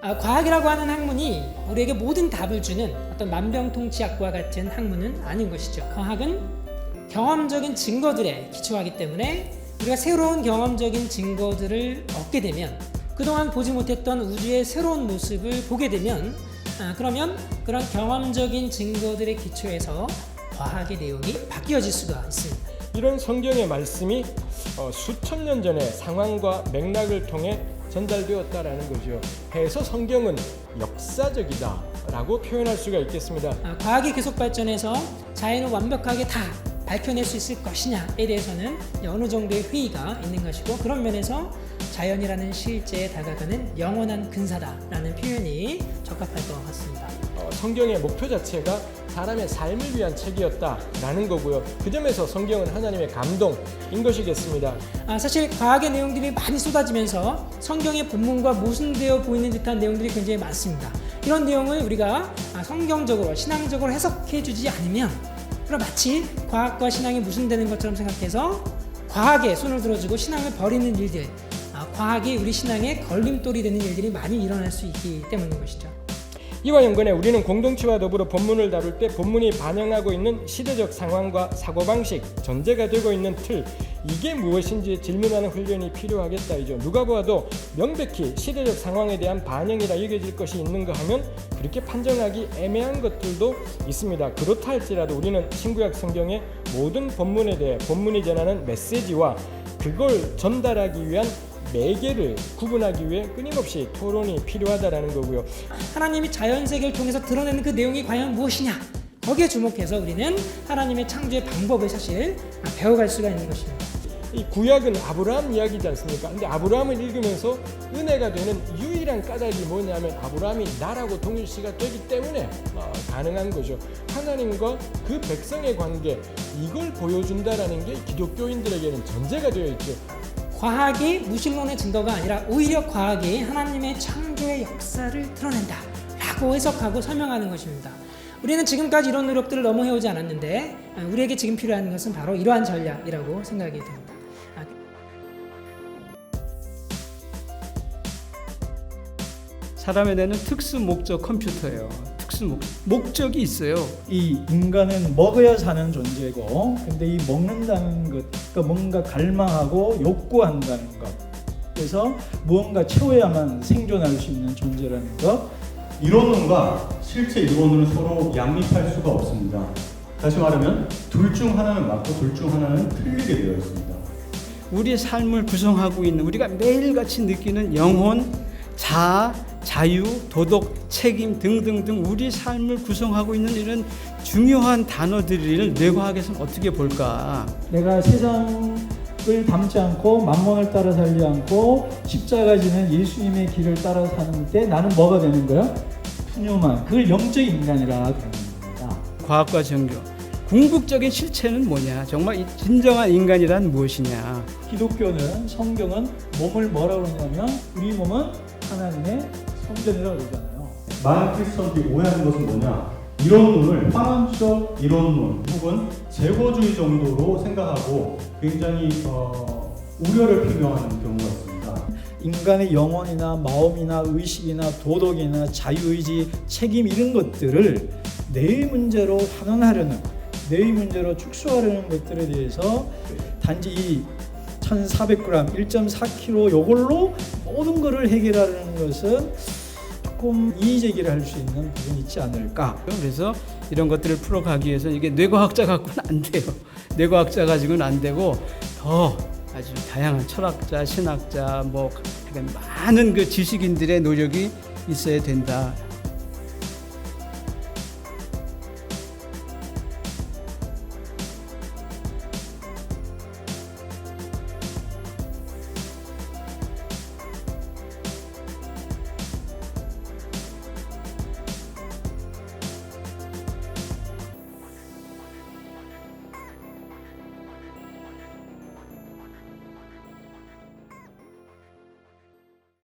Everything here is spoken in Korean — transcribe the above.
과학이라고 하는 학문이 우리에게 모든 답을 주는 어떤 만병통치약과 같은 학문은 아닌 것이죠. 과학은 경험적인 증거들에 기초하기 때문에 우리가 새로운 경험적인 증거들을 얻게 되면, 그동안 보지 못했던 우주의 새로운 모습을 보게 되면, 그러면 그런 경험적인 증거들의 기초에서 과학의 내용이 바뀌어질 수가 있습니다. 이런 성경의 말씀이 수천 년 전에 상황과 맥락을 통해 전달되었다라는 거죠. 해서 성경은 역사적이다라고 표현할 수가 있겠습니다. 과학이 계속 발전해서 자연을 완벽하게 다 밝혀낼 수 있을 것이냐에 대해서는 어느 정도의 회의가 있는 것이고, 그런 면에서 자연이라는 실제에 다가가는 영원한 근사다라는 표현이 적합할 것 같습니다. 성경의 목표 자체가 사람의 삶을 위한 책이었다라는 거고요. 그 점에서 성경은 하나님의 감동인 것이겠습니다. 사실 과학의 내용들이 많이 쏟아지면서 성경의 본문과 모순되어 보이는 듯한 내용들이 굉장히 많습니다. 이런 내용을 우리가 성경적으로, 신앙적으로 해석해 주지 않으면, 그럼 마치 과학과 신앙이 모순되는 것처럼 생각해서 과학에 손을 들어주고 신앙을 버리는 일들, 과학이 우리 신앙의 걸림돌이 되는 일들이 많이 일어날 수 있기 때문인 것이죠. 이와 연관해 우리는 공동체와 더불어 본문을 다룰 때 본문이 반영하고 있는 시대적 상황과 사고방식, 전제가 되고 있는 틀, 이게 무엇인지 질문하는 훈련이 필요하겠다 이죠. 누가 보아도 명백히 시대적 상황에 대한 반영이라 여겨질 것이 있는가 하면 그렇게 판정하기 애매한 것들도 있습니다. 그렇다 할지라도 우리는 신구약 성경의 모든 본문에 대해 본문이 전하는 메시지와 그걸 전달하기 위한 매개를 구분하기 위해 끊임없이 토론이 필요하다라는 거고요. 하나님이 자연세계를 통해서 드러내는 그 내용이 과연 무엇이냐, 거기에 주목해서 우리는 하나님의 창조의 방법을 사실 배워갈 수가 있는 것입니다. 이 구약은 아브라함 이야기지 않습니까? 근데 아브라함을 읽으면서 은혜가 되는 유일한 까닭이 뭐냐면 아브라함이 나라고 동일시가 되기 때문에 가능한 거죠. 하나님과 그 백성의 관계, 이걸 보여준다라는 게 기독교인들에게는 전제가 되어 있죠. 과학이 무신론의 증거가 아니라 오히려 과학이 하나님의 창조의 역사를 드러낸다 라고 해석하고 설명하는 것입니다. 우리는 지금까지 이런 노력들을 너무 해오지 않았는데, 우리에게 지금 필요한 것은 바로 이러한 전략이라고 생각이 됩니다. 사람에 대한 특수 목적 컴퓨터예요. 특수 목적이 있어요. 이 인간은 먹어야 사는 존재고, 근데 이 먹는다는 것, 그러니까 뭔가 갈망하고 욕구한다는 것, 그래서 무언가 채워야만 생존할 수 있는 존재라는 것. 이론론과 실제 이론은 서로 양립할 수가 없습니다. 다시 말하면 둘 중 하나는 맞고 둘 중 하나는 틀리게 되어 있습니다. 우리의 삶을 구성하고 있는, 우리가 매일같이 느끼는 영혼, 자아, 자유, 도덕, 책임 등등등 우리 삶을 구성하고 있는 이런 중요한 단어들을 뇌과학에서는 어떻게 볼까? 내가 세상을 닮지 않고 만mon을 따라 살지 않고 십자가 지는 예수님의 길을 따라 사는 때 나는 뭐가 되는 거야? 푸념한, 그걸 영적 인간이라 그러는 겁니다. 과학과 종교, 궁극적인 실체는 뭐냐? 정말 이 진정한 인간이란 무엇이냐? 기독교는, 성경은 몸을 뭐라고 그러냐면 우리 몸은 하나님의 성전이라고 그러잖아요. 많은 크리스천들이 오해하는 것은 뭐냐? 이론론을 환원적 이론론 혹은 제거주의 정도로 생각하고 굉장히 우려를 표명하는 경우가 있습니다. 인간의 영혼이나 마음이나 의식이나 도덕이나 자유의지, 책임 이런 것들을 내 문제로 환원하려는, 내 문제로 축소하려는 것들에 대해서 단지 이 1400g, 1.4kg 요걸로 모든 것을 해결하려는 것은 조금 이의제기를 할 수 있는 부분이 있지 않을까. 그래서 이런 것들을 풀어가기 위해서 이게 뇌과학자 갖고는 안 돼요. 뇌과학자 가지고는 안 되고 더 아주 다양한 철학자, 신학자, 많은 그 지식인들의 노력이 있어야 된다.